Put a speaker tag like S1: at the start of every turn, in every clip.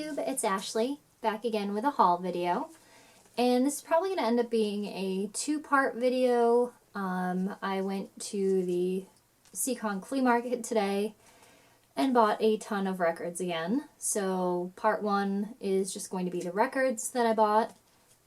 S1: YouTube, it's Ashley, back again with a haul video. And this is probably going to end up being a two-part video. I went to the Seekonk Flea Market today and bought a ton of records again. So part one is just going to be the records that I bought,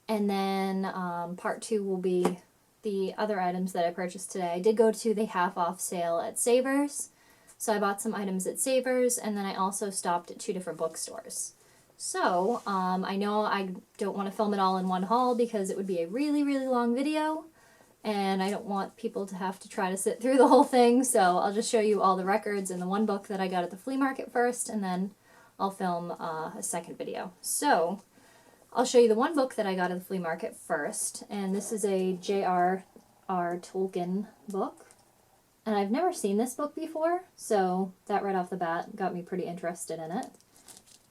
S1: and then part two will be the other items that I purchased today. I did go to the half-off sale at Savers. So I bought some items at Savers, and then I also stopped at two different bookstores. So, I know I don't want to film it all in one haul because it would be a really, really long video, and I don't want people to have to try to sit through the whole thing, so I'll just show you all the records and the one book that I got at the flea market first, and then I'll film a second video. So, I'll show you the one book that I got at the flea market first, and this is a J.R.R. Tolkien book. And I've never seen this book before, so that right off the bat got me pretty interested in it.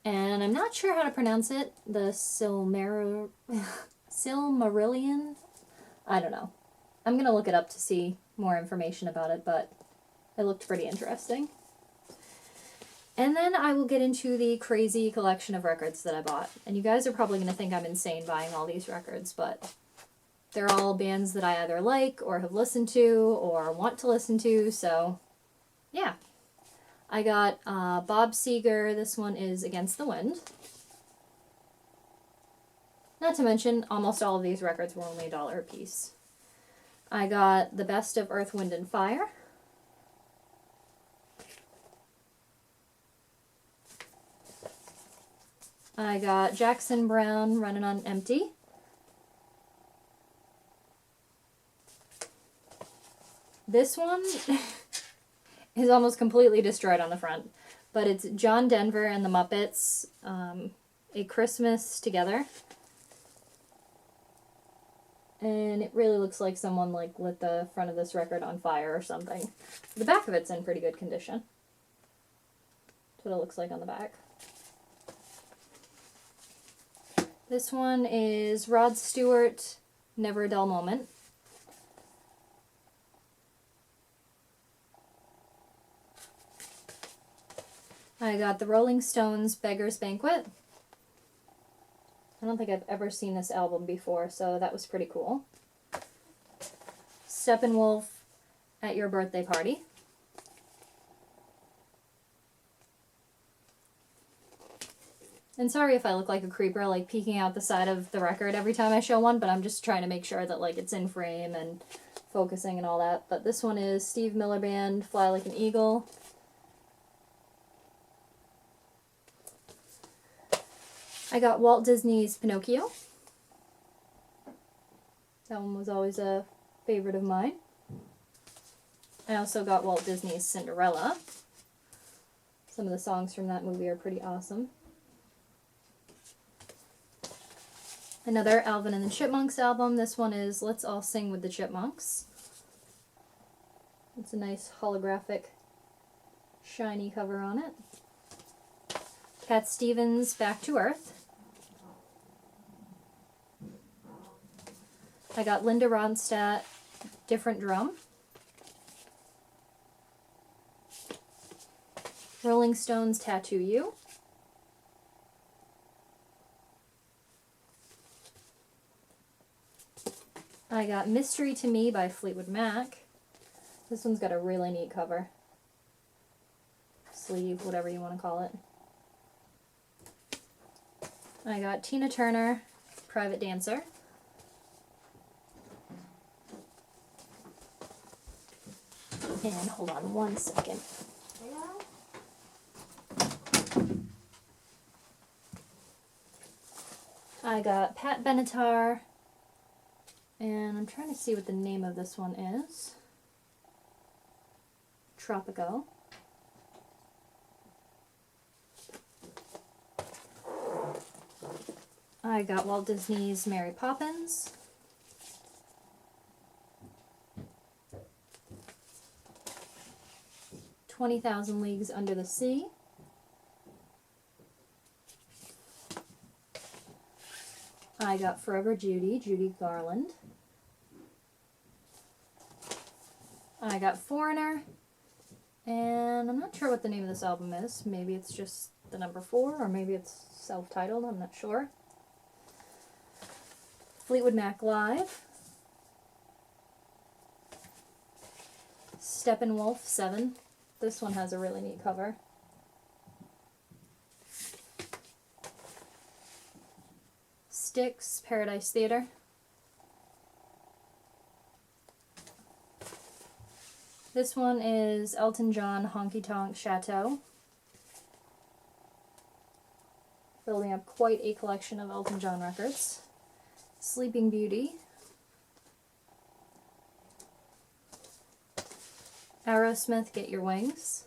S1: And I'm not sure how to pronounce it. The Silmarillion? I don't know. I'm going to look it up to see more information about it, but it looked pretty interesting. And then I will get into the crazy collection of records that I bought. And you guys are probably going to think I'm insane buying all these records, but they're all bands that I either like or have listened to or want to listen to, so yeah. I got Bob Seger. This one is Against the Wind. Not to mention, almost all of these records were only $1 a piece. I got The Best of Earth, Wind, and Fire. I got Jackson Browne, Running on Empty. This one is almost completely destroyed on the front, but it's John Denver and the Muppets, A Christmas Together. And it really looks like someone lit the front of this record on fire or something. The back of it's in pretty good condition. That's what it looks like on the back. This one is Rod Stewart, Never a Dull Moment. I got the Rolling Stones' Beggar's Banquet. I don't think I've ever seen this album before, so that was pretty cool. Steppenwolf, At Your Birthday Party. And sorry if I look like a creeper, peeking out the side of the record every time I show one, but I'm just trying to make sure that, it's in frame and focusing and all that. But this one is Steve Miller Band, Fly Like an Eagle. I got Walt Disney's Pinocchio. That one was always a favorite of mine. I also got Walt Disney's Cinderella. Some of the songs from that movie are pretty awesome. Another Alvin and the Chipmunks album. This one is Let's All Sing with the Chipmunks. It's a nice holographic, shiny cover on it. Cat Stevens' Back to Earth. I got Linda Ronstadt, Different Drum. Rolling Stones' Tattoo You. I got Mystery to Me by Fleetwood Mac. This one's got a really neat cover. Sleeve, whatever you want to call it. I got Tina Turner, Private Dancer. And hold on one second. I got Pat Benatar, and I'm trying to see what the name of this one is. Tropico. I got Walt Disney's Mary Poppins. "20,000 Leagues Under the Sea." I got Forever Judy, Judy Garland. I got Foreigner, and I'm not sure what the name of this album is. Maybe it's just the number 4, or maybe it's self-titled, I'm not sure. Fleetwood Mac Live. Steppenwolf 7. This one has a really neat cover. Styx Paradise Theater. This one is Elton John Honky Tonk Chateau. Building up quite a collection of Elton John records. Sleeping Beauty. Aerosmith Get Your Wings.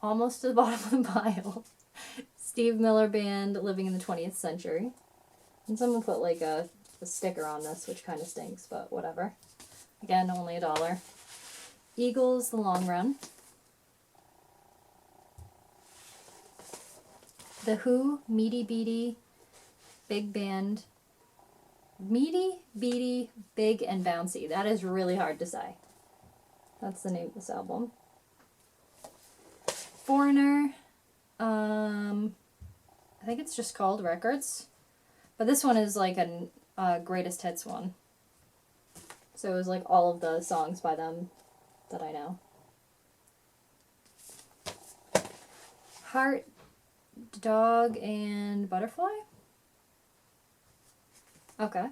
S1: Almost to the bottom of the pile. Steve Miller Band Living in the 20th Century. And someone put like a sticker on this, which kind of stinks, but whatever. Again, only $1. Eagles The Long Run. The Who Meaty Beaty Big Band. Meaty, Beaty, Big, and Bouncy. That is really hard to say. That's the name of this album. Foreigner. I think it's just called Records. But this one is like a greatest hits one. So it was like all of the songs by them that I know. Heart, Dog, and Butterfly? Okay.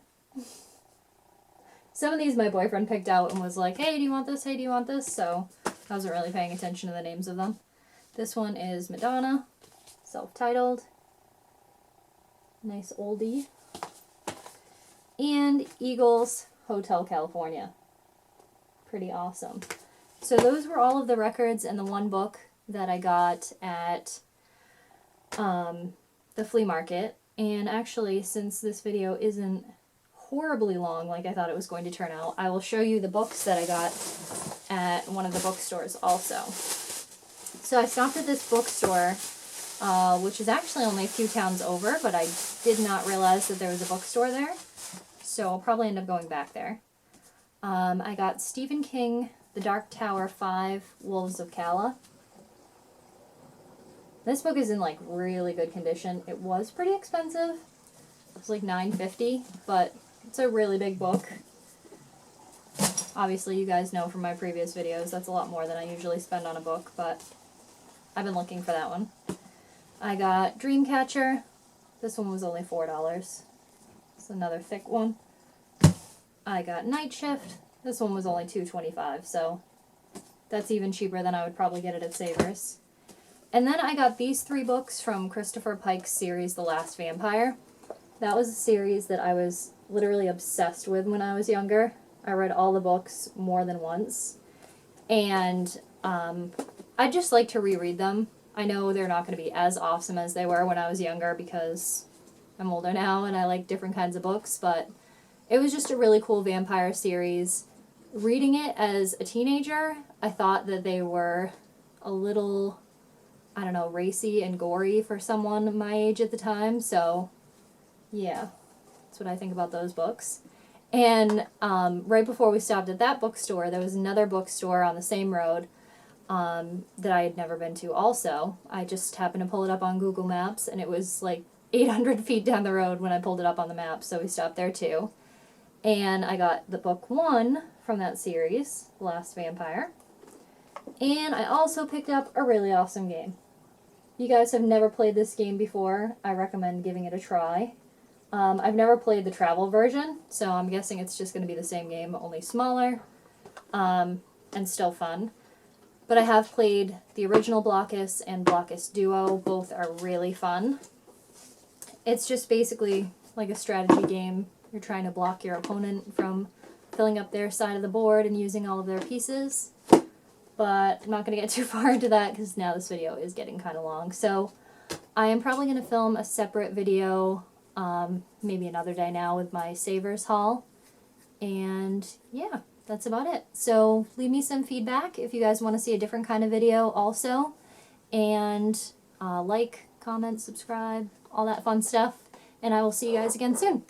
S1: Some of these my boyfriend picked out and was like, hey, do you want this? Hey, do you want this? So I wasn't really paying attention to the names of them. This one is Madonna, self-titled. Nice oldie. And Eagles, Hotel California. Pretty awesome. So those were all of the records and the one book that I got at the flea market. And actually, since this video isn't horribly long like I thought it was going to turn out, I will show you the books that I got at one of the bookstores also. So I stopped at this bookstore, which is actually only a few towns over, but I did not realize that there was a bookstore there. So I'll probably end up going back there. I got Stephen King, The Dark Tower 5, Wolves of Calla. This book is in like really good condition. It was pretty expensive. It's like $9.50, but it's a really big book. Obviously, you guys know from my previous videos, that's a lot more than I usually spend on a book, but I've been looking for that one. I got Dreamcatcher. This one was only $4. It's another thick one. I got Night Shift. This one was only $2.25, so that's even cheaper than I would probably get it at Savers. And then I got these 3 books from Christopher Pike's series, The Last Vampire. That was a series that I was literally obsessed with when I was younger. I read all the books more than once. And I just like to reread them. I know they're not going to be as awesome as they were when I was younger because I'm older now and I like different kinds of books, but it was just a really cool vampire series. Reading it as a teenager, I thought that they were a little, I don't know, racy and gory for someone my age at the time, so yeah, that's what I think about those books. And right before we stopped at that bookstore, there was another bookstore on the same road that I had never been to also. I just happened to pull it up on Google Maps, and it was like 800 feet down the road when I pulled it up on the map, so we stopped there too. And I got the book 1 from that series, The Last Vampire. And I also picked up a really awesome game. If you guys have never played this game before, I recommend giving it a try. I've never played the travel version, so I'm guessing it's just going to be the same game, only smaller, and still fun. But I have played the original Blockus and Blockus Duo. Both are really fun. It's just basically like a strategy game. You're trying to block your opponent from filling up their side of the board and using all of their pieces. But I'm not going to get too far into that because now this video is getting kind of long. So I am probably going to film a separate video maybe another day now with my Savers haul. And yeah, that's about it. So leave me some feedback if you guys want to see a different kind of video also. And like, comment, subscribe, all that fun stuff. And I will see you guys again soon.